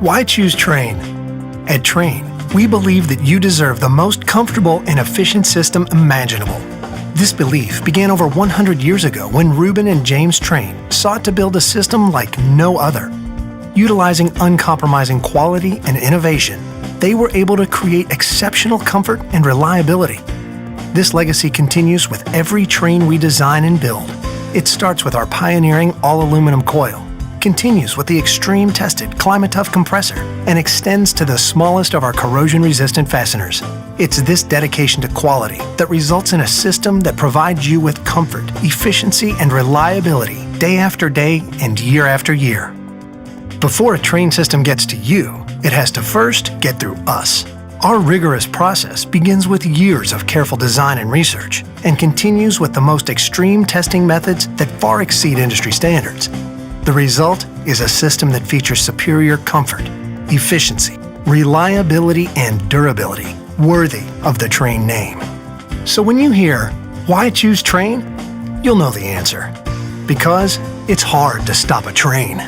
Why choose Trane? At Trane, we believe that you deserve the most comfortable and efficient system imaginable. This belief began over 100 years ago when Reuben and James Trane sought to build a system like no other. Utilizing uncompromising quality and innovation, they were able to create exceptional comfort and reliability. This legacy continues with every Trane we design and build. It starts with our pioneering all-aluminum coil, continues with the extreme-tested climate-tough compressor, and extends to the smallest of our corrosion-resistant fasteners. It's this dedication to quality that results in a system that provides you with comfort, efficiency, and reliability day after day and year after year. Before a Trane system gets to you, it has to first get through us. Our rigorous process begins with years of careful design and research and continues with the most extreme testing methods that far exceed industry standards. The result is a system that features superior comfort, efficiency, reliability, and durability, worthy of the Trane name. So when you hear, "Why choose Trane?" you'll know the answer. Because it's hard to stop a train.